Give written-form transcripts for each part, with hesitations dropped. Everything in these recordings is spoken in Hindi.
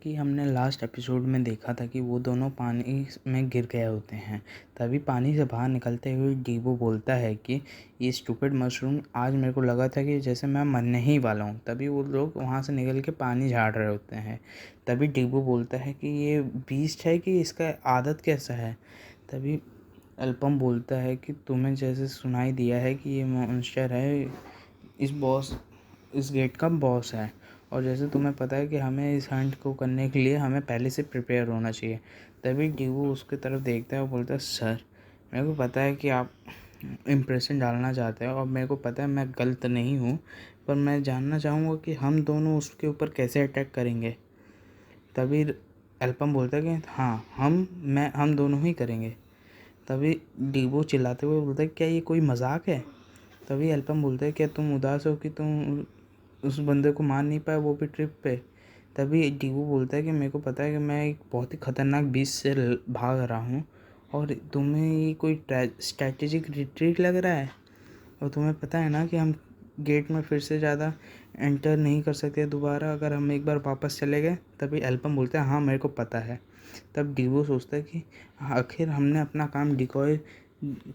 कि हमने लास्ट एपिसोड में देखा था कि वो दोनों पानी में गिर गए होते हैं। तभी पानी से बाहर निकलते हुए डीबो बोलता है कि ये स्टूपिड मशरूम, आज मेरे को लगा था कि जैसे मैं मरने ही वाला हूँ। तभी वो लोग वहाँ से निकल के पानी झाड़ रहे होते हैं। तभी डीबो बोलता है कि ये बीस्ट है कि इसका आदत कैसा है। तभी अल्पम बोलता है कि तुम्हें जैसे सुनाई दिया है कि ये मॉन्स्टर है, इस गेट का बॉस है, और जैसे तुम्हें पता है कि हमें इस हंट को करने के लिए हमें पहले से प्रिपेयर होना चाहिए। तभी डीवू उसकी तरफ देखता है और बोलता है, सर मेरे को पता है कि आप इम्प्रेशन डालना चाहते हैं और मेरे को पता है मैं गलत नहीं हूँ, पर मैं जानना चाहूँगा कि हम दोनों उसके ऊपर कैसे अटैक करेंगे। तभी एल्पम बोलता है कि हाँ, हम दोनों ही करेंगे। तभी डीवो चिल्लाते हुए बोलता है, क्या ये कोई मजाक है। तभी एल्पम बोलता है, क्या तुम उदास हो कि तुम उस बंदे को मार नहीं पाए, वो भी ट्रिप पे। तभी डीवू बोलता है कि मेरे को पता है कि मैं एक बहुत ही खतरनाक बीच से भाग रहा हूँ और तुम्हें ये कोई स्ट्रैटेजिक रिट्रीट लग रहा है, और तुम्हें पता है ना कि हम गेट में फिर से ज़्यादा एंटर नहीं कर सकते दोबारा अगर हम एक बार वापस चले गए। तभी एल्पम बोलता है, हाँ मेरे को पता है। तब डीवो सोचता है कि आखिर हमने अपना काम डिकॉय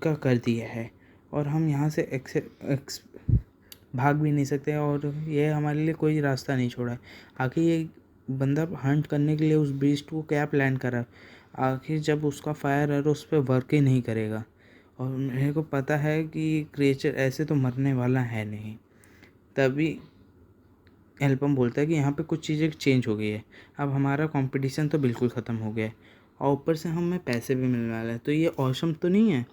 का कर दिया है और हम यहाँ से भाग भी नहीं सकते, और ये हमारे लिए कोई रास्ता नहीं छोड़ा है। आखिर ये बंदा हंट करने के लिए उस बीस्ट को क्या प्लान करा, आखिर जब उसका फायर एरो उस पर वर्क ही नहीं करेगा। और मेरे को पता है कि क्रिएचर ऐसे तो मरने वाला है नहीं। तभी एल्बम बोलता है कि यहाँ पे कुछ चीज़ें चेंज हो गई है, अब हमारा कंपटीशन तो बिल्कुल ख़त्म हो गया है और ऊपर से हमें पैसे भी मिलने वाले हैं, तो ये ऑसम तो नहीं है।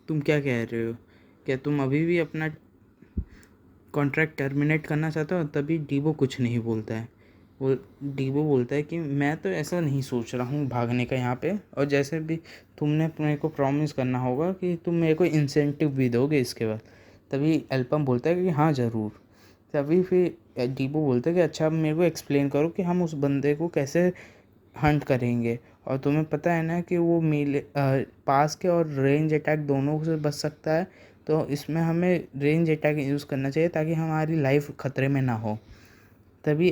तुम क्या कह रहे हो, क्या तुम अभी भी अपना कॉन्ट्रैक्ट टर्मिनेट करना चाहता हो। तभी डीबो कुछ नहीं बोलता है। वो डीबो बोलता है कि मैं तो ऐसा नहीं सोच रहा हूँ भागने का यहाँ पे, और जैसे भी तुमने मेरे को प्रॉमिस करना होगा कि तुम मेरे को इंसेंटिव भी दोगे इसके बाद। तभी एल्पम बोलता है कि हाँ ज़रूर। तभी फिर डीबो बोलता है कि अच्छा, अब मेरे को एक्सप्लेन करो कि हम उस बंदे को कैसे हंट करेंगे। और तुम्हें पता है ना कि वो पास के और रेंज अटैक दोनों से बच सकता है, तो इसमें हमें रेंज अटैक यूज़ करना चाहिए ताकि हमारी लाइफ खतरे में ना हो। तभी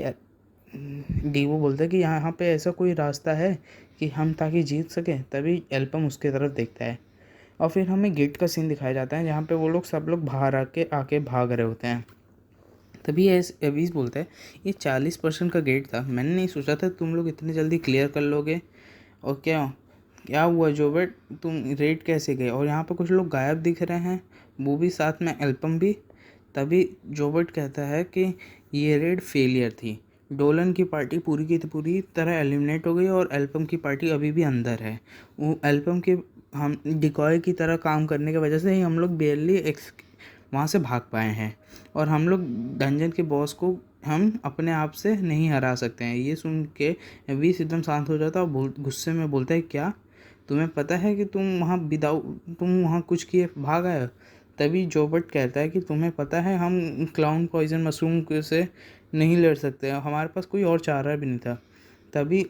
डीवो बोलता है कि यहाँ पे ऐसा कोई रास्ता है कि हम ताकि जीत सकें। तभी एल्पम उसके तरफ देखता है और फिर हमें गेट का सीन दिखाया जाता है जहाँ पे वो लोग सब लोग बाहर आके भाग रहे होते हैं। तभी एवीस बोलता है, ये 40% का गेट था, मैंने नहीं सोचा था तुम लोग इतनी जल्दी क्लियर कर लोगे। और क्या क्या हुआ जोबर्ट, तुम रेड कैसे गए, और यहाँ पर कुछ लोग गायब दिख रहे हैं, वो भी साथ में एल्पम भी। तभी जोबर्ट कहता है कि ये रेड फेलियर थी, डोलन की पार्टी पूरी की पूरी तरह एलिमिनेट हो गई और एल्पम की पार्टी अभी भी अंदर है। वो एल्पम के हम डिकॉय की तरह काम करने की वजह से ही हम लोग बेयरली वहाँ से भाग पाए हैं, और हम लोग डंजन के बॉस को हम अपने आप से नहीं हरा सकते हैं। ये सुन के वीस एकदम शांत हो जाता है और गुस्से में बोलता है, क्या तुम्हें पता है कि तुम वहाँ कुछ किए भाग आए हो। तभी जोबर्ट कहता है कि तुम्हें पता है हम क्लाउन पॉइजन मशरूम से नहीं लड़ सकते, हमारे पास कोई और चारा भी नहीं था। तभी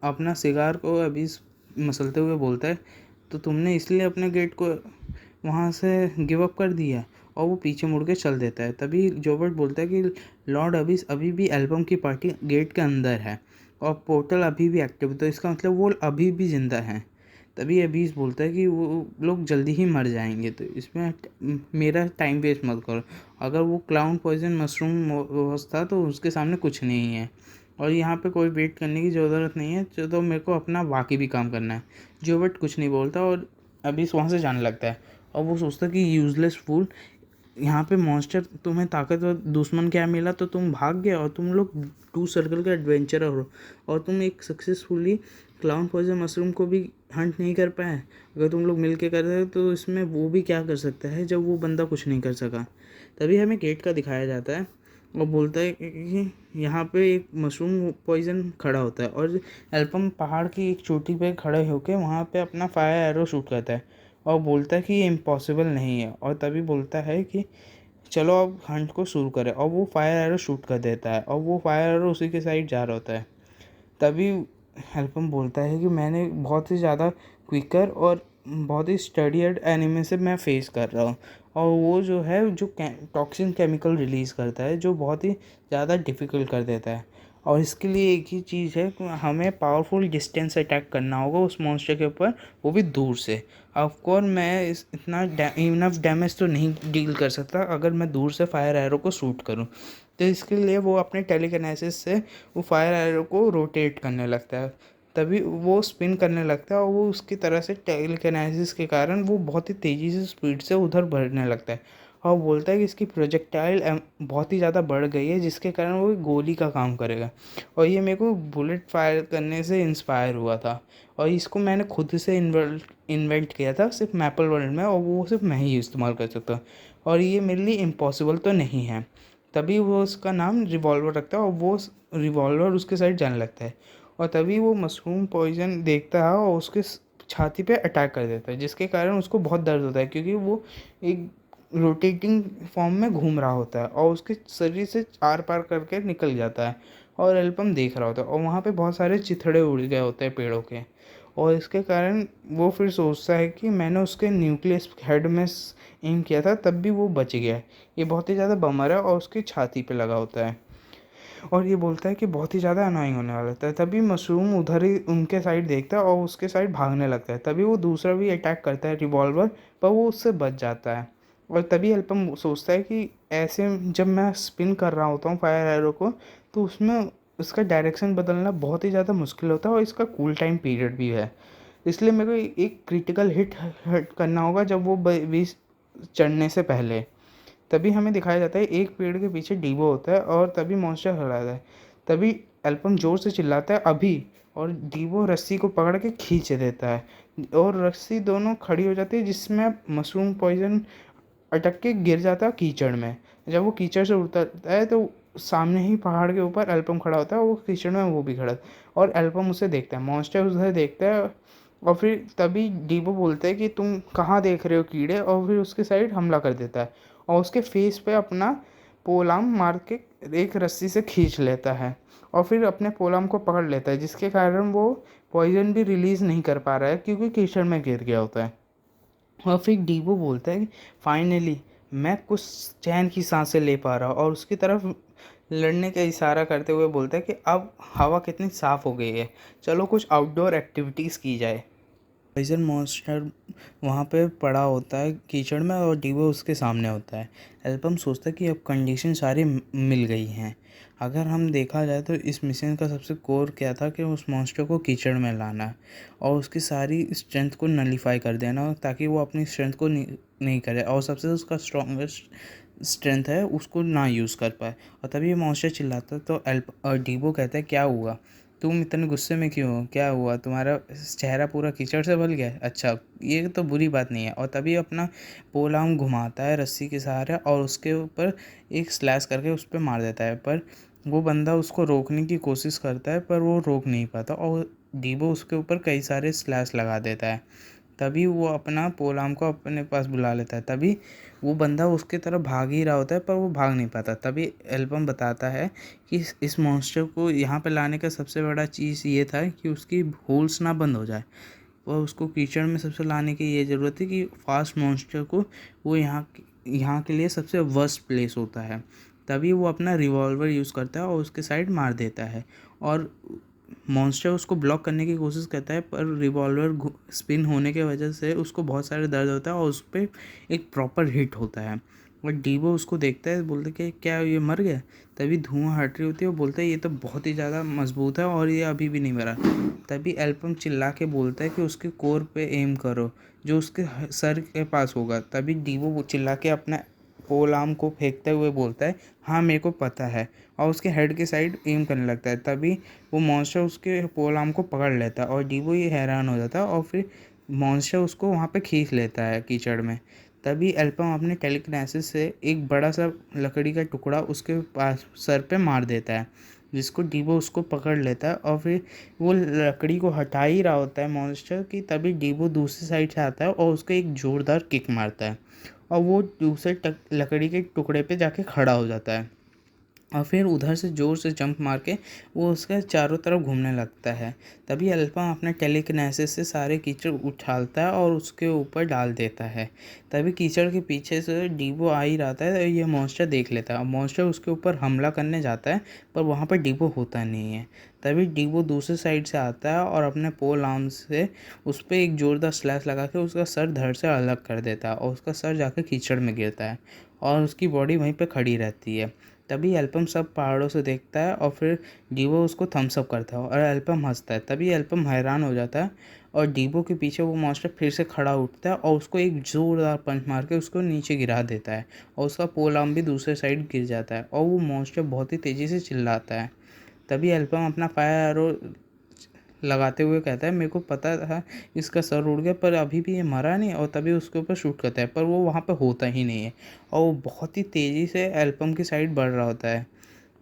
अपना सिगार को अभी मसलते हुए बोलता है, तो तुमने इसलिए अपने गेट को वहाँ से गिव अप कर दिया, और वो पीछे मुड़ के चल देता है। तभी जोबर्ट बोलता है कि लॉर्ड अबिस अभी भी एल्बम की पार्टी गेट के अंदर है और पोर्टल अभी भी एक्टिव है, तो इसका मतलब वो अभी भी ज़िंदा हैं। तभी अबीस बोलता है कि वो लोग जल्दी ही मर जाएंगे, तो इसमें मेरा टाइम वेस्ट मत करो। अगर वो क्लाउन पॉइजन मशरूम था तो उसके सामने कुछ नहीं है, और यहाँ पे कोई वेट करने की ज़रूरत नहीं है, तो मेरे को अपना बाकी भी काम करना है। जोबर्ट कुछ नहीं बोलता और अबीस वहाँ से जाने लगता है, और वो सोचता है कि यूजलेस फूल, यहाँ पे मॉन्स्टर तुम्हें ताकतवर दुश्मन क्या मिला तो तुम भाग गए, और तुम लोग टू सर्कल के एडवेंचरर हो, और तुम एक सक्सेसफुली क्लाउन पॉइजन मशरूम को भी हंट नहीं कर पाए। अगर तुम लोग मिल के कर रहे हो तो इसमें वो भी क्या कर सकता है जब वो बंदा कुछ नहीं कर सका। तभी हमें गेट का दिखाया जाता है और बोलता है कि यहाँ पे एक मशरूम पॉइजन खड़ा होता है, और एल्पम पहाड़ की एक चोटी पे खड़े होकर वहाँ पे अपना फायर एरो शूट करता है और बोलता है कि ये इम्पॉसिबल नहीं है। और तभी बोलता है कि चलो अब हंट को शुरू करें, और वो फायर एरो शूट कर देता है और वो फायर एरो उसी के साइड जा रहा होता है। तभी हेल्पम बोलता है कि मैंने बहुत ही ज़्यादा क्विकर और बहुत ही स्टडीड एनिमे से मैं फेस कर रहा हूँ, और वो जो है जो टॉक्सिन केमिकल रिलीज़ करता है जो बहुत ही ज़्यादा डिफ़िकल्ट कर देता है। और इसके लिए एक ही चीज़ है कि हमें पावरफुल डिस्टेंस अटैक करना होगा उस मॉन्स्टर के ऊपर, वो भी दूर से। ऑफ कोर्स मैं इतना इनफ डैमेज तो नहीं डील कर सकता अगर मैं दूर से फायर एरो को शूट करूं। तो इसके लिए वो अपने टेलीकिनेसिस से वो फायर एरो को रोटेट करने लगता है, तभी वो स्पिन करने लगता है और वो उसकी तरह से टेलीकिनेसिस के कारण वो बहुत ही तेज़ी से स्पीड से उधर बढ़ने लगता है और बोलता है कि इसकी प्रोजेक्टाइल बहुत ही ज़्यादा बढ़ गई है जिसके कारण वो गोली का काम करेगा। और ये मेरे को बुलेट फायर करने से इंस्पायर हुआ था और इसको मैंने खुद से इन्वेंट किया था सिर्फ मैपल वर्ल्ड में, और वो सिर्फ मैं ही इस्तेमाल कर सकता हूँ और ये मेरे लिए इम्पॉसिबल तो नहीं है। तभी वो उसका नाम रिवॉल्वर रखता है और वो रिवॉल्वर उसके साइड जाने लगता है और तभी वो मशरूम पॉइजन देखता है और उसके छाती पे अटैक कर देता है जिसके कारण उसको बहुत दर्द होता है क्योंकि वो एक रोटेटिंग फॉर्म में घूम रहा होता है और उसके शरीर से आर पार करके निकल जाता है और एल्बम देख रहा होता है और वहाँ पे बहुत सारे चिथड़े उड़ गए होते हैं पेड़ों के। और इसके कारण वो फिर सोचता है कि मैंने उसके न्यूक्लियस हेड में एम किया था तब भी वो बच गया है, ये बहुत ही ज़्यादा बमर है और उसकी छाती पे लगा होता है और ये बोलता है कि बहुत ही ज़्यादा अनोइंग होने वाला था। तभी मशरूम उधर ही उनके साइड देखता है और उसके साइड भागने लगता है, तभी वो दूसरा भी अटैक करता है रिवॉल्वर, पर वो उससे बच जाता है। और तभी अल्पम सोचता है कि ऐसे जब मैं स्पिन कर रहा होता हूँ फायर एरो को तो उसमें उसका डायरेक्शन बदलना बहुत ही ज़्यादा मुश्किल होता है और इसका कूल टाइम पीरियड भी है, इसलिए मेरे को एक क्रिटिकल हिट करना होगा जब वो बीस चढ़ने से पहले। तभी हमें दिखाया जाता है एक पेड़ के पीछे डीबो होता है और तभी मॉन्स्टर खड़ा होता है। तभी एल्पम जोर से चिल्लाता है अभी, और डीबो रस्सी को पकड़ के खींच देता है और रस्सी दोनों खड़ी हो जाती है जिसमें मशरूम पॉइजन अटक के गिर जाता है कीचड़ में। जब वो कीचड़ से उतरता है तो सामने ही पहाड़ के ऊपर एल्पम खड़ा होता है, वो कीचड़ में वो भी खड़ा और एल्पम उसे देखता है, मॉन्स्टर उसे देखता है और फिर तभी डीबो बोलता है कि तुम कहाँ देख रहे हो कीड़े, और फिर उसके साइड हमला कर देता है और उसके फेस पे अपना पोलाम मार के एक रस्सी से खींच लेता है और फिर अपने पोलाम को पकड़ लेता है जिसके कारण वो पॉइजन भी रिलीज़ नहीं कर पा रहा है क्योंकि कीचड़ में गिर गया होता है। और फिर डीबो बोलता है कि फाइनली मैं कुछ चैन की सांसें ले पा रहा हूँ और उसकी तरफ लड़ने का इशारा करते हुए बोलता है कि अब हवा कितनी साफ़ हो गई है, चलो कुछ आउटडोर एक्टिविटीज़ की जाए। पॉइजन मॉन्स्टर वहाँ पे पड़ा होता है कीचड़ में और डीबो उसके सामने होता है। एल्बम सोचता है कि अब कंडीशन सारी मिल गई हैं। अगर हम देखा जाए तो इस मिशन का सबसे कोर क्या था कि उस मॉन्स्टर को कीचड़ में लाना है और उसकी सारी स्ट्रेंथ को नलीफाई कर देना ताकि वो अपनी स्ट्रेंथ को नहीं करे और सबसे उसका स्ट्रॉन्गेस्ट स्ट्रेंथ है उसको ना यूज़ कर पाए। और तभी ये मॉन्स्टर चिल्लाता है तो डीबो कहता है क्या हुआ, तुम इतने गुस्से में क्यों हो, क्या हुआ, तुम्हारा चेहरा पूरा कीचड़ से भर गया है? अच्छा, ये तो बुरी बात नहीं है। और तभी अपना पोल आर्म घुमाता है रस्सी के सहारे और उसके ऊपर एक स्लैश करके उस पर मार देता है, पर वो बंदा उसको रोकने की कोशिश करता है पर वो रोक नहीं पाता और डीबो उसके ऊपर कई सारे स्लैश लगा देता है। तभी वो अपना पोल आर्म को अपने पास बुला लेता है, तभी वो बंदा उसके तरफ भाग ही रहा होता है पर वो भाग नहीं पाता। तभी एल्बम बताता है कि इस मॉन्स्टर को यहाँ पे लाने का सबसे बड़ा चीज़ ये था कि उसकी होल्स ना बंद हो जाए, और उसको कीचड़ में सबसे लाने की ये ज़रूरत है कि फास्ट मॉन्स्टर को वो यहाँ के लिए सबसे वर्स्ट प्लेस होता है। तभी वो अपना रिवॉल्वर यूज़ करता है और उसके साइड मार देता है और मॉन्स्टर उसको ब्लॉक करने की कोशिश करता है पर रिवॉल्वर स्पिन होने की वजह से उसको बहुत सारे दर्द होता है और उस पर एक प्रॉपर हिट होता है। और डीबो उसको देखता है, बोलते कि क्या ये मर गया? तभी धुआं हट रही होती है और बोलता है ये तो बहुत ही ज़्यादा मजबूत है और ये अभी भी नहीं मरा। तभी एल्पम चिल्ला के बोलता है कि उसके कोर पे एम करो जो उसके सर के पास होगा। तभी डीबो चिल्ला के अपना पोल आर्म को फेंकते हुए बोलता है हाँ मेरे को पता है, और उसके हेड के साइड एम करने लगता है। तभी वो मॉन्स्टर उसके पोल आर्म को पकड़ लेता है और डीबो ये हैरान हो जाता है और फिर मॉन्स्टर उसको वहाँ पे खींच लेता है कीचड़ में। तभी एल्पम अपने टेलीकिनेसिस से एक बड़ा सा लकड़ी का टुकड़ा उसके पास सर पे मार देता है जिसको डीबो उसको पकड़ लेता है और फिर वो लकड़ी को हटा ही रहा होता है मॉन्स्टर की, तभी डीबो दूसरी साइड से आता है और उसको एक ज़ोरदार किक मारता है और वो दूसरे लकड़ी के टुकड़े पे जाके खड़ा हो जाता है। और फिर उधर से ज़ोर से जंप मार के वो उसके चारों तरफ घूमने लगता है। तभी एल्पम अपने टेलीकिनेसिस से सारे कीचड़ उछालता है और उसके ऊपर डाल देता है। तभी कीचड़ के पीछे से डीबो आ ही रहता है, ये मॉन्स्टर देख लेता है और मॉन्स्टर उसके ऊपर हमला करने जाता है, पर वहाँ पर डीबो होता नहीं है। तभी डीबो दूसरे साइड से आता है और अपने पोल आर्म से उस पर एक ज़ोरदार स्लैश लगा के उसका सर धड़ से अलग कर देता है और उसका सर जाकर कीचड़ में गिरता है और उसकी बॉडी वहीं पर खड़ी रहती है। तभी एल्पम सब पहाड़ों से देखता है और फिर डीबो उसको थम्स अप करता है और एल्पम हंसता है। तभी एल्पम हैरान हो जाता है और डीबो के पीछे वो मॉन्स्टर फिर से खड़ा उठता है और उसको एक जोरदार पंच मार के उसको नीचे गिरा देता है और उसका पोल आर्म भी दूसरे साइड गिर जाता है और वो मॉन्स्टर बहुत ही तेज़ी से चिल्लाता है। तभी एल्पम अपना फायर एरो लगाते हुए कहता है, मेरे को पता था इसका सर उड़ गया, पर अभी भी ये मरा नहीं। और तभी उसके ऊपर शूट करता है, पर वो वहाँ पे होता ही नहीं है और वो बहुत ही तेज़ी से एल्पम की साइड बढ़ रहा होता है।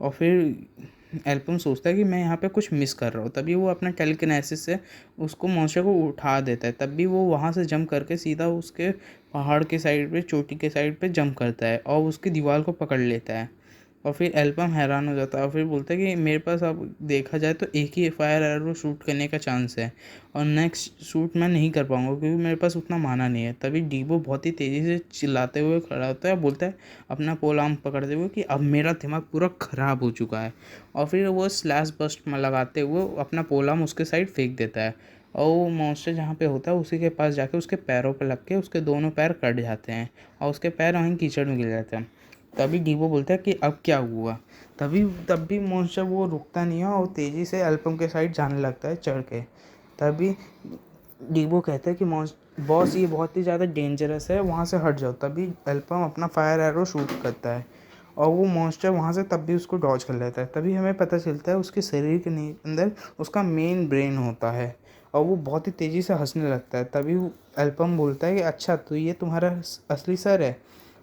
और फिर एल्पम सोचता है कि मैं यहाँ पे कुछ मिस कर रहा हूँ। तभी वो अपना टेलीकिनेसिस से उसको मॉन्स्टर को उठा देता है। तब भी वो वहाँ से जंप करके सीधा उसके पहाड़ के साइड पे, चोटी के साइड पे जंप करता है और उसकी दीवार को पकड़ लेता है। और फिर एल्बम हैरान हो जाता है और फिर बोलता है कि मेरे पास अब देखा जाए तो एक ही फायर एरो शूट करने का चांस है और नेक्स्ट शूट मैं नहीं कर पाऊंगा क्योंकि मेरे पास उतना माना नहीं है। तभी डीबो बहुत ही तेज़ी से चिल्लाते हुए खड़ा होता है, बोलता है अपना पोल आर्म पकड़ते हुए कि अब मेरा दिमाग पूरा ख़राब हो चुका है। और फिर वो स्लैश बस्ट में लगाते हुए अपना पोल आर्म उसके साइड फेंक देता है और वो मॉन्स्टर जहाँ पे होता है उसी के पास जाके उसके पैरों पे लग के उसके दोनों पैर कट जाते हैं और उसके पैर वहीं कीचड़ में गिर जाते हैं। तभी डीबो बोलता है कि अब क्या हुआ। तब भी मॉन्स्टर वो रुकता नहीं है और तेज़ी से एल्पम के साइड जाने लगता है चढ़ के। तभी डीबो कहता है कि बॉस ये बहुत ही ज़्यादा डेंजरस है, वहाँ से हट जाओ। तभी एल्पम अपना फायर एरो शूट करता है और वो मॉन्स्टर वहाँ से तब भी उसको डॉज कर लेता है। तभी हमें पता चलता है उसके शरीर के अंदर उसका मेन ब्रेन होता है और वो बहुत ही तेज़ी से हंसने लगता है। तभी एल्पम बोलता है कि अच्छा तो ये तुम्हारा असली सर है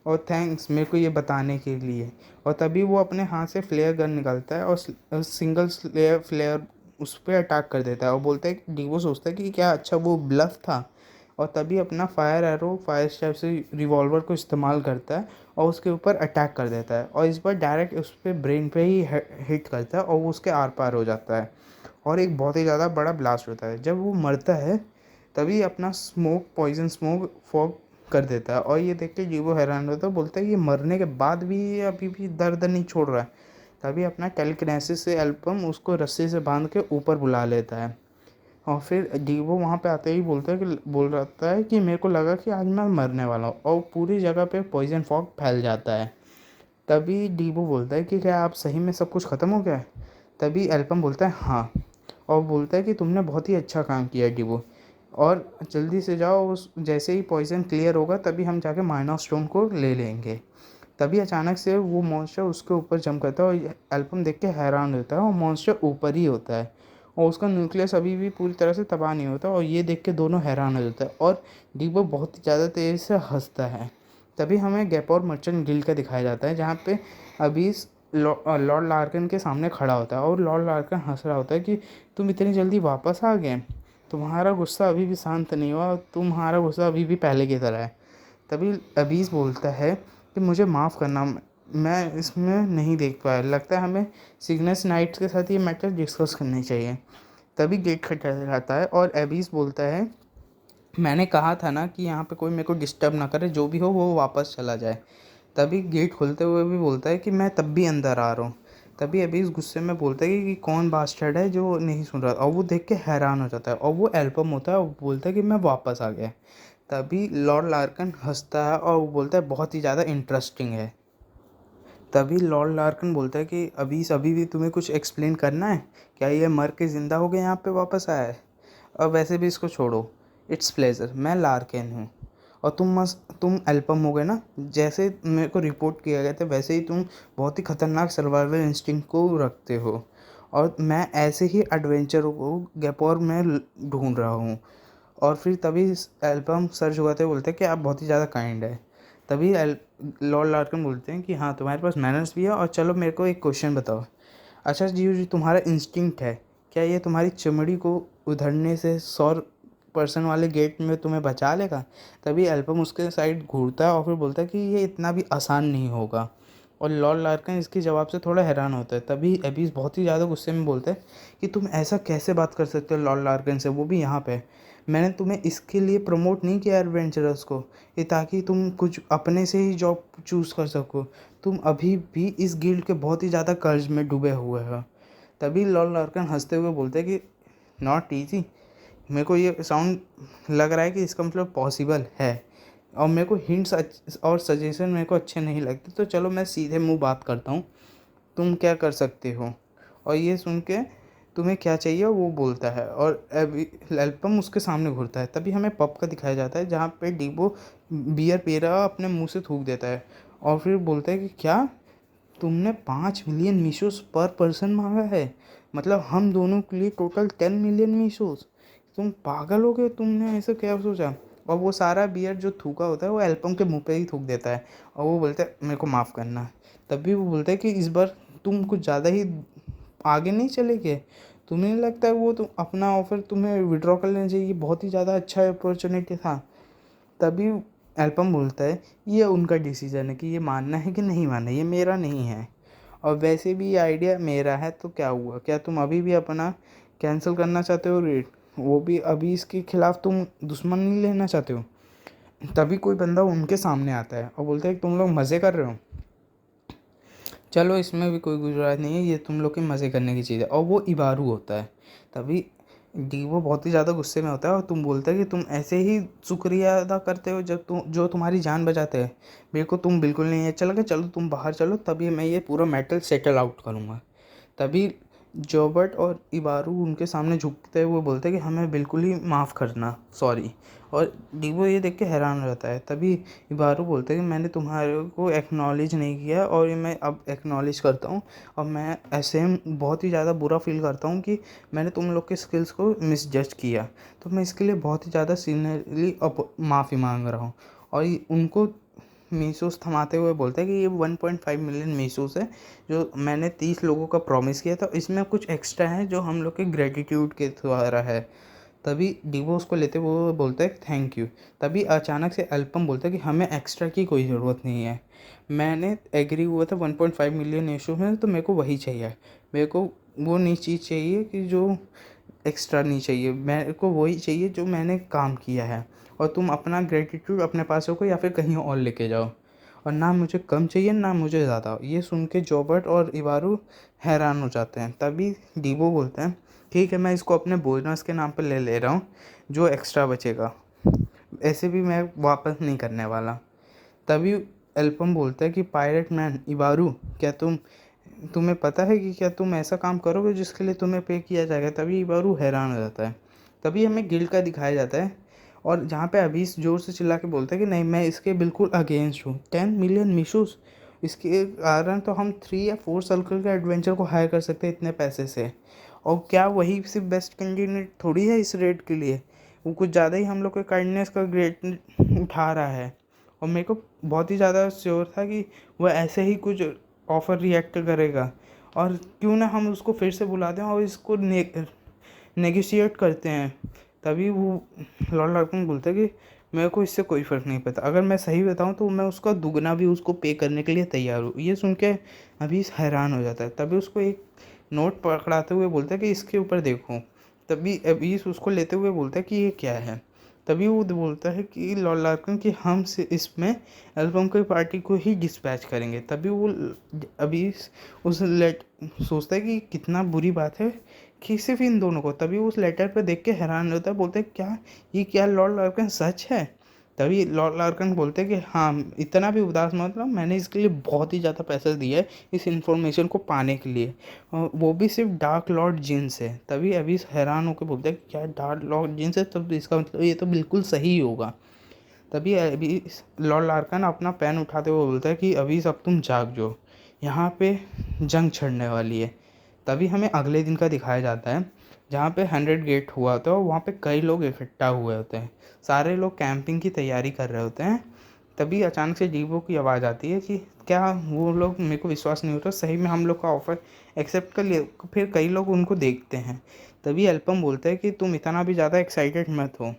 और थैंक्स मेरे को ये बताने के लिए। और तभी वो अपने हाथ से फ्लेयर गन निकालता है और सिंगल फ्लेयर उस पर अटैक कर देता है और बोलता है कि डीवो सोचता है कि क्या अच्छा वो ब्लफ था। और तभी अपना फायर एरो फायर स्टेप से रिवॉल्वर को इस्तेमाल करता है और उसके ऊपर अटैक कर देता है और इस बार डायरेक्ट उस पर ब्रेन पे ही हिट करता है और वो उसके आर पार हो जाता है और एक बहुत ही ज़्यादा बड़ा ब्लास्ट होता है। जब वो मरता है तभी अपना पॉइजन स्मोक फॉग कर देता है और ये देख के जीवो हैरान होता है, बोलता है ये मरने के बाद भी ये अभी भी दर्द नहीं छोड़ रहा है। तभी अपना टेलीकिनेसिस से एल्पम उसको रस्सी से बांध के ऊपर बुला लेता है और फिर डीवो वहाँ पे आते ही बोल रहा है कि मेरे को लगा कि आज मैं मरने वाला हूँ और पूरी जगह पे पॉइजन फॉग फैल जाता है। तभी डीवो बोलता है कि क्या आप सही में सब कुछ ख़त्म हो गया है। तभी एल्पम बोलता है हाँ और बोलता है कि तुमने बहुत ही अच्छा काम किया डीवो और जल्दी से जाओ, उस जैसे ही पॉइज़न क्लियर होगा तभी हम जाके माइनर स्टोन को ले लेंगे। तभी अचानक से वो मॉन्स्टर उसके ऊपर जंप करता है और एल्बम देख के हैरान होता है और मॉन्स्टर ऊपर ही होता है और उसका न्यूक्लियस अभी भी पूरी तरह से तबाह नहीं होता और ये देख के दोनों हैरान हो जाता है और डीबो बहुत ही ज़्यादा तेज़ी से हंसता है। तभी हमें गैपोर मर्चेंट गिल्ड का दिखाया जाता है जहाँ पे अभी लॉर्ड लार्कन के सामने खड़ा होता है और लॉर्ड लार्कन हंस रहा होता है कि तुम इतनी जल्दी वापस आ गए, तुम्हारा गुस्सा अभी भी शांत नहीं हुआ, तुम्हारा गुस्सा अभी भी पहले की तरह है। तभी अबीस बोलता है कि मुझे माफ़ करना, मैं इसमें नहीं देख पाया, लगता है हमें सिग्नस नाइट्स के साथ ये मैटर डिस्कस करनी चाहिए। तभी गेट खटखटाता है और एबीस बोलता है मैंने कहा था ना कि यहाँ पे कोई मेरे को डिस्टर्ब ना करे, जो भी हो वो वापस चला जाए। तभी गेट खोलते हुए भी बोलता है कि मैं तब भी अंदर आ रहा हूँ। तभी अभी इस गुस्से में बोलता है कि कौन बास्टर्ड है जो नहीं सुन रहा, और वो देख के हैरान हो जाता है और वो एल्बम होता है और बोलता है कि मैं वापस आ गया। तभी लॉर्ड लार्कन हंसता है और वो बोलता है बहुत ही ज़्यादा इंटरेस्टिंग है। तभी लॉर्ड लार्कन बोलता है कि अभी भी तुम्हें कुछ एक्सप्लेन करना है, क्या ये मर के ज़िंदा हो गया यहाँ पे वापस आया है। और वैसे भी इसको छोड़ो, इट्स प्लेजर, मैं लार्कन हूँ और तुम एल्पम हो गए ना, जैसे मेरे को रिपोर्ट किया गया था वैसे ही तुम बहुत ही ख़तरनाक सर्वाइवल इंस्टिंक्ट को रखते हो और मैं ऐसे ही एडवेंचर को गैपोर में ढूंढ रहा हूँ। और फिर तभी एल्बम सर झुकाते हुए बोलते हैं कि आप बहुत ही ज़्यादा काइंड है। तभी लॉर्ड लार्कन बोलते हैं कि हाँ तुम्हारे पास मैनर्स भी है और चलो मेरे को एक क्वेश्चन बताओ, अच्छा जी जो तुम्हारा इंस्टिंक्ट है क्या ये तुम्हारी चमड़ी को उधड़ने से 100% वाले गेट में तुम्हें बचा लेगा। तभी एल्बम उसके साइड घूरता है और फिर बोलता है कि ये इतना भी आसान नहीं होगा। और लॉर्ड लार्कन इसके जवाब से थोड़ा हैरान होता है। तभी एबीस बहुत ही ज़्यादा गुस्से में बोलता है कि तुम ऐसा कैसे बात कर सकते हो लॉर्ड लार्कन से, वो भी यहाँ पे। मैंने तुम्हें इसके लिए प्रमोट नहीं किया एडवेंचरर्स को, ये ताकि तुम कुछ अपने से ही जॉब चूज़ कर सको। तुम अभी भी इस गिल्ड के बहुत ही ज़्यादा कर्ज में डूबे हुए हो। तभी लॉर्ड लार्कन हंसते हुए बोलते हैं कि नॉट ईजी, मेरे को ये साउंड लग रहा है कि इसका मतलब पॉसिबल है, और मेरे को हिंट्स और सजेशन मेरे को अच्छे नहीं लगते, तो चलो मैं सीधे मुंह बात करता हूँ, तुम क्या कर सकते हो। और ये सुन के तुम्हें क्या चाहिए वो बोलता है, और एल्पम उसके सामने घूरता है। तभी हमें पब का दिखाया जाता है जहाँ पे डीबो बियर पी रहा अपने मुंह से थूक देता है, और फिर बोलता है कि क्या तुमने 5 मिलियन मीशोस पर पर्सन मांगा है, मतलब हम दोनों के लिए टोटल 10 मिलियन मीशोस, तुम पागल हो गए, तुमने ऐसा क्या सोचा। और वो सारा बियर जो थूका होता है वो एल्पम के मुंह पे ही थूक देता है, और वो बोलता है मेरे को माफ़ करना। तभी वो बोलता है कि इस बार तुम कुछ ज़्यादा ही आगे नहीं चले गए, तुम्हें नहीं लगता है वो तुम अपना ऑफ़र तुम्हें विड्रॉ कर लेना चाहिए, बहुत ही ज़्यादा अच्छा अपॉर्चुनिटी था। तभी एल्पम बोलता है ये उनका डिसीजन है कि ये मानना है कि नहीं मानना, ये मेरा नहीं है, और वैसे भी ये आइडिया मेरा है, तो क्या हुआ, क्या तुम अभी भी अपना कैंसिल करना चाहते हो रेट, वो भी अभी इसके खिलाफ तुम दुश्मन नहीं लेना चाहते हो। तभी कोई बंदा उनके सामने आता है और बोलता है कि तुम लोग मज़े कर रहे हो, चलो इसमें भी कोई गुजरात नहीं है, ये तुम लोग के मज़े करने की चीज़ है, और वो इबारू होता है। तभी डीवो बहुत ही ज़्यादा गुस्से में होता है और तुम बोलते हैं कि तुम ऐसे ही शुक्रिया अदा करते हो जब तुम जो तुम्हारी जान बचाते हैं, मेरे को तुम बिल्कुल नहीं अच्छा लगा, चलो तुम बाहर चलो, तभी मैं ये पूरा मैटर सेटल आउट करूँगा। तभी जॉबर्ट और इबारू उनके सामने झुकते हुए बोलते हैं कि हमें बिल्कुल ही माफ़ करना, सॉरी। और डीवो ये देख के हैरान हो जाता है। तभी इबारू बोलते हैं कि मैंने तुम्हारे को एक्नॉलेज नहीं किया और ये मैं अब एक्नॉलेज करता हूँ, और मैं ऐसे बहुत ही ज़्यादा बुरा फील करता हूँ कि मैंने तुम लोग के स्किल्स को मिसजज किया, तो मैं इसके लिए बहुत ही ज़्यादा सीनियरली माफ़ी मांग रहा हूँ। और उनको मीशोस थमाते हुए बोलता है कि ये 1.5 मिलियन मीशोस है जो मैंने 30 लोगों का प्रॉमिस किया था, इसमें कुछ एक्स्ट्रा है जो हम लोग के ग्रेटिट्यूड के द्वारा है। तभी डीवो उसको लेते हुए वो बोलता है थैंक यू। तभी अचानक से एल्पम बोलता है कि हमें एक्स्ट्रा की कोई ज़रूरत नहीं है, मैंने एग्री हुआ था 1.5 मिलियन इशू में, तो मेरे को वही चाहिए, मेरे को वो नहीं चीज़ चाहिए कि जो एक्स्ट्रा नहीं चाहिए, मेरे को वही चाहिए जो मैंने काम किया है, और तुम अपना ग्रेटिट्यूड अपने पास रखो या फिर कहीं और लेके जाओ, और ना मुझे कम चाहिए ना मुझे ज़्यादा। ये सुन के जॉबर्ट और इबारू हैरान हो जाते हैं। तभी डीबो बोलते हैं ठीक है, मैं इसको अपने बोनस के नाम पर ले ले रहा हूँ, जो एक्स्ट्रा बचेगा ऐसे भी मैं वापस नहीं करने वाला। तभी एल्पम बोलता है कि पायरेट मैन इबारू, क्या तुम्हें पता है कि क्या तुम ऐसा काम करोगे जिसके लिए तुम्हें पे किया जाएगा। तभी इबारू हैरान हो जाता है। तभी हमें गिल्ड का दिखाया जाता है, और जहाँ पे अभी जोर से चिल्ला के बोलता है कि नहीं मैं इसके बिल्कुल अगेंस्ट हूँ, 10 मिलियन मिशूस, इसके कारण तो हम 3 या 4 सर्कल के एडवेंचर को हायर कर सकते हैं इतने पैसे से, और क्या वही सिर्फ बेस्ट कैंडिडेट थोड़ी है इस रेट के लिए, वो कुछ ज़्यादा ही हम लोग के काइंडनेस का ग्रेट उठा रहा है। और मेरे को बहुत ही ज़्यादा श्योर था कि वह ऐसे ही कुछ ऑफ़र रिएक्ट करेगा, और क्यों ना हम उसको फिर से बुला दें और इसको नेगोशिएट करते हैं। तभी वो लॉर्ड लार्किन बोलता है कि मेरे को इससे कोई फ़र्क नहीं पड़ता, अगर मैं सही बताऊं तो मैं उसका दुगना भी उसको पे करने के लिए तैयार हूँ। ये सुन के अभी हैरान हो जाता है। तभी उसको एक नोट पकड़ाते हुए बोलता है कि इसके ऊपर देखो। तभी अबीस उसको लेते हुए बोलता है कि ये क्या है। तभी वो बोलता है कि लॉर्ड लार्किन कि हम से इसमें एल्बम की पार्टी को ही डिस्पैच करेंगे। तभी वो अभी उस लेट सोचता है कि कितना बुरी बात है कि सिर्फ इन दोनों को। तभी उस लेटर पे देख के हैरान होता है, बोलते हैं क्या ये क्या लॉर्ड लार्किन सच है। तभी लॉर्ड लार्किन बोलते हैं कि हाँ इतना भी उदास मत रहो, मैंने इसके लिए बहुत ही ज़्यादा पैसा दिया है इस इन्फॉर्मेशन को पाने के लिए, और वो भी सिर्फ डार्क लॉर्ड जिन से। तभी अभी हैरान होकर बोलते हैं क्या डार्क लॉर्ड जिन से, तब इसका मतलब ये तो बिल्कुल सही होगा। तभी अभी लॉर्ड लार्कन अपना पेन उठाते हुए बोलता है कि अभी सब तुम जाग जाओ, यहाँ पे जंग छिड़ने वाली है। तभी हमें अगले दिन का दिखाया जाता है जहाँ पे 100 गेट हुआ होता है, और वहाँ पे कई लोग इकट्ठा हुए होते हैं, सारे लोग कैंपिंग की तैयारी कर रहे होते हैं। तभी अचानक से डीबो की आवाज़ आती है कि क्या वो लोग, मेरे को विश्वास नहीं होता, सही में हम लोग का ऑफ़र एक्सेप्ट कर लिए। फिर कई लोग उनको देखते हैं। तभी एल्पम बोलता है कि तुम इतना भी ज़्यादा एक्साइटेड मत हो।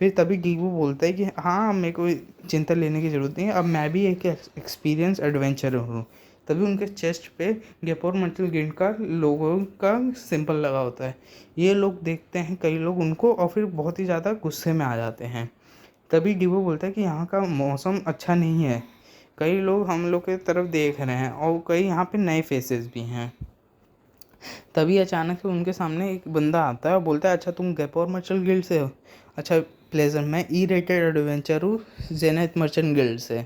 फिर तभी डीवो बोलता है कि हाँ, मेरे को चिंता लेने की ज़रूरत नहीं है, अब मैं भी एक एक्सपीरियंस एडवेंचरर हूँ। तभी उनके चेस्ट पे गेपोर मर्चेंट गिल्ड का लोगो का सिंबल लगा होता है। ये लोग देखते हैं कई लोग उनको और फिर बहुत ही ज़्यादा गुस्से में आ जाते हैं। तभी डीवो बोलता है कि यहाँ का मौसम अच्छा नहीं है, कई लोग हम लोग के तरफ देख रहे हैं और कई यहाँ पे नए फेसेस भी हैं। तभी अचानक से उनके सामने एक बंदा आता है और बोलता है, अच्छा तुम गैपोर मर्चेंट गिल्ड से हो? अच्छा प्लेजर, मैं ई रेटेड एडवेंचर हूँ जेनेथ मर्चेंट गिल्ड से।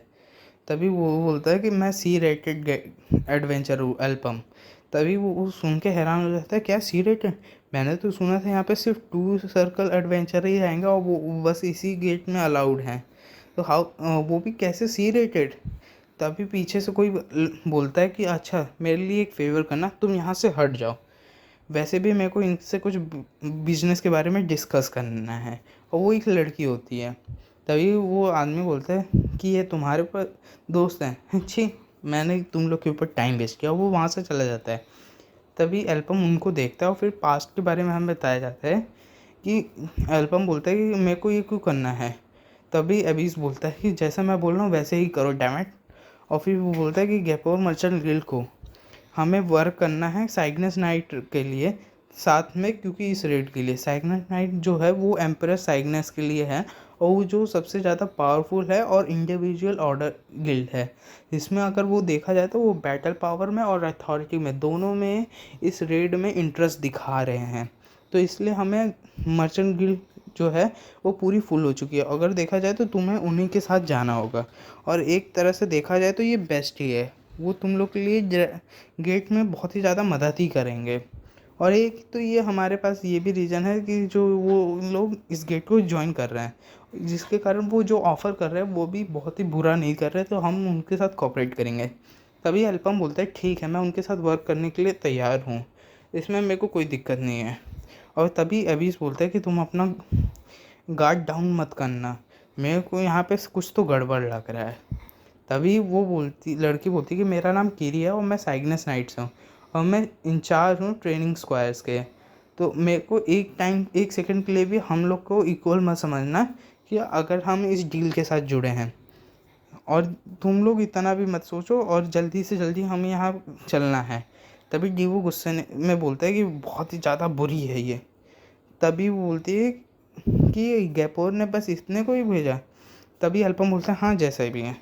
तभी वो बोलता है कि मैं सी रेटेड एडवेंचर हूँ एल्पम। तभी वो सुन के हैरान हो जाता है, क्या सी रेटेड? मैंने तो सुना था यहाँ पे सिर्फ 2 सर्कल एडवेंचर ही आएंगे और वो बस इसी गेट में अलाउड हैं, तो हाउ वो भी कैसे सी रेटेड? तभी पीछे से कोई बोलता है कि अच्छा मेरे लिए एक फेवर करना, तुम यहाँ से हट जाओ, वैसे भी मेरे को इनसे कुछ बिजनेस के बारे में डिस्कस करना है। और वो एक लड़की होती है। तभी वो आदमी बोलता है कि ये तुम्हारे पर दोस्त हैं, छी मैंने तुम लोग के ऊपर टाइम वेस्ट किया, वो वहाँ से चला जाता है। तभी एल्पम उनको देखता है और फिर पास्ट के बारे में हमें बताया जाता है कि एल्पम बोलता है कि मेरे को ये क्यों करना है। तभी एबिस बोलता है कि जैसा मैं बोल रहा हूँ वैसे ही करो डैमेट। और फिर वो बोलता है कि गैपोर मर्चेंट गिल्ड को हमें वर्क करना है साइग्नस नाइट के लिए साथ में, क्योंकि इस रेड के लिए साइग्नस नाइट जो है वो एम्परर साइग्नस के लिए है और वो जो सबसे ज़्यादा पावरफुल है और इंडिविजुअल ऑर्डर गिल्ड है। इसमें अगर वो देखा जाए तो वो बैटल पावर में और अथॉरिटी में दोनों में इस रेड में इंटरेस्ट दिखा रहे हैं। तो इसलिए हमें मर्चेंट गिल्ड जो है वो पूरी फुल हो चुकी है। अगर देखा जाए तो तुम्हें उन्हीं के साथ जाना होगा और एक तरह से देखा जाए तो ये बेस्ट ही है, वो तुम लोग के लिए गेट में बहुत ही ज़्यादा मदद ही करेंगे। और एक तो ये हमारे पास ये भी रीज़न है कि जो वो लोग इस गेट को ज्वाइन कर रहे हैं, जिसके कारण वो जो ऑफ़र कर रहे हैं वो भी बहुत ही बुरा नहीं कर रहे, तो हम उनके साथ कोऑपरेट करेंगे। तभी एल्पम बोलता है ठीक है, मैं उनके साथ वर्क करने के लिए तैयार हूँ, इसमें मेरे को कोई दिक्कत नहीं है। और तभी एबिस बोलता है कि तुम अपना गार्ड डाउन मत करना, मेरे को यहाँ पे कुछ तो गड़बड़ लग रहा है। तभी वो लड़की बोलती कि मेरा नाम कीरी है और मैं साइग्नस नाइट से हूँ और मैं इंचार्ज हूँ ट्रेनिंग स्क्वायर्स के। तो मेरे को एक सेकंड के लिए भी हम लोग को इक्वल मत समझना कि अगर हम इस डील के साथ जुड़े हैं, और तुम लोग इतना भी मत सोचो और जल्दी से जल्दी हमें यहाँ चलना है। तभी डीवो गुस्से में बोलता है कि बहुत ही ज़्यादा बुरी है ये। तभी वो बोलती है कि गैपोर ने बस इतने को ही भेजा। तभी अल्पम बोलता है हाँ जैसा भी है।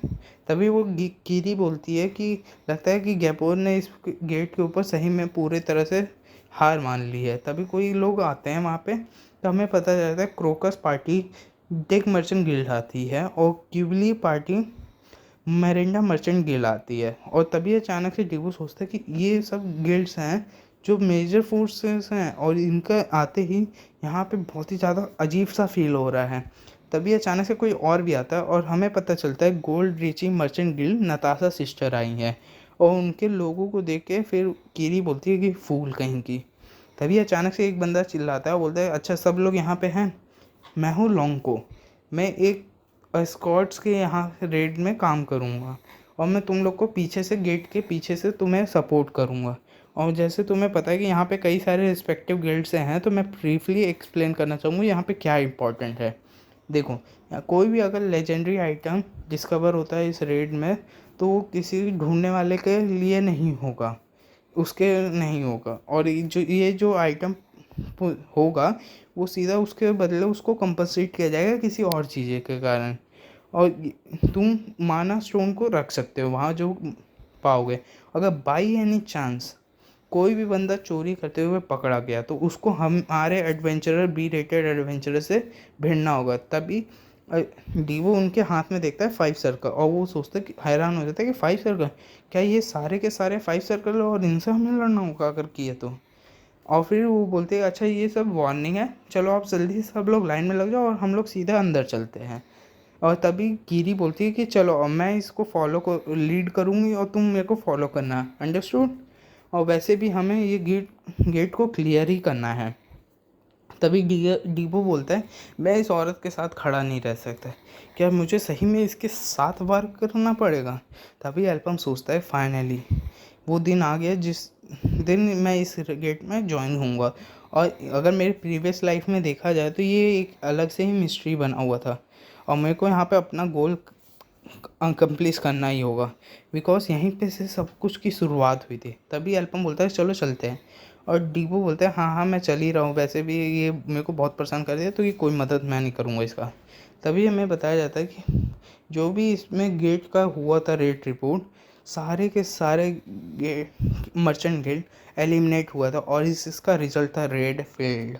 तभी वो कीरी बोलती है कि लगता है कि गैपोर ने इस गेट के ऊपर सही में पूरे तरह से हार मान ली है। तभी कोई लोग आते हैं वहाँ पे, तो हमें पता चलता है crocus party deck merchant guild आती है और क्यूबली पार्टी मेरिंडा मर्चेंट गिल्ड आती है। और तभी अचानक से डिवो सोचता है कि ये सब गिल्ड्स हैं जो मेजर फोर्सेस हैं और इनका आते ही यहाँ पे बहुत ही ज़्यादा अजीब सा फील हो रहा है। तभी अचानक से कोई और भी आता है और हमें पता चलता है gold reaching merchant guild Natasha sister आई हैं और उनके लोगों को देख के फिर कीरी बोलती है कि फूल कहीं की। तभी अचानक से एक बंदा चिल्लाता है और बोलता है अच्छा सब लोग यहाँ पे हैं, मैं हूँ लॉन्को, मैं एक स्कॉट्स के यहाँ रेड में काम करूँगा और मैं तुम लोग को पीछे से गेट के पीछे से तुम्हें सपोर्ट करूँगा। और जैसे तुम्हें पता है कि यहाँ पे कई सारे रिस्पेक्टिव गिल्ड से हैं, तो मैं ब्रीफली एक्सप्लेन करना चाहूँगा यहाँ पे क्या इंपॉर्टेंट है। देखो, कोई भी अगर लेजेंडरी आइटम डिस्कवर होता है इस रेड में, तो वो किसी ढूंढने वाले के लिए नहीं होगा, उसके नहीं होगा, और ये जो आइटम होगा वो सीधा उसके बदले उसको कंपनसेट किया जाएगा किसी और चीज़ के कारण। और तुम माना स्टोन को रख सकते हो वहाँ जो पाओगे। अगर बाई एनी चांस कोई भी बंदा चोरी करते हुए पकड़ा गया तो उसको हमारे एडवेंचरर बी रेटेड एडवेंचरर से भिड़ना होगा। तभी डीवो उनके हाथ में देखता है 5 सर्कल और वो सोचता है कि हैरान हो जाता है कि 5 सर्कल, क्या ये सारे के सारे 5 सर्कल और इनसे हमें लड़ना होगा अगर किए तो। और फिर वो बोलते हैं अच्छा ये सब वार्निंग है, चलो आप जल्दी सब लोग लाइन में लग जाओ और हम लोग सीधा अंदर चलते हैं। और तभी कीरी बोलती है कि चलो अब मैं इसको फॉलो को लीड करूँगी और तुम मेरे को फॉलो करना, अंडरस्टूड। और वैसे भी हमें ये गेट को क्लियर ही करना है। तभी डीबो बोलता है मैं इस औरत के साथ खड़ा नहीं रह सकता, क्या मुझे सही में इसके साथ वार करना पड़ेगा। तभी एल्पम सोचता है फाइनली वो दिन आ गया जिस दिन मैं इस गेट में ज्वाइन होऊंगा और अगर मेरे प्रीवियस लाइफ में देखा जाए तो ये एक अलग से ही मिस्ट्री बना हुआ था और मेरे को यहाँ पे अपना गोल अकम्प्लिश करना ही होगा, बिकॉज यहीं पे से सब कुछ की शुरुआत हुई थी। तभी एल्पम बोलता है चलो चलते हैं, और डीबो बोलता है हाँ हाँ मैं चल ही रहा हूँ, वैसे भी ये मेरे को बहुत परेशान कर दिया तो ये कोई मदद मैं नहीं करूँगा इसका। तभी हमें बताया जाता है कि जो भी इसमें गेट का हुआ था रेड रिपोर्ट, सारे के सारे मर्चेंट गिल्ड एलिमिनेट हुआ था और इसका रिजल्ट था रेड फील्ड।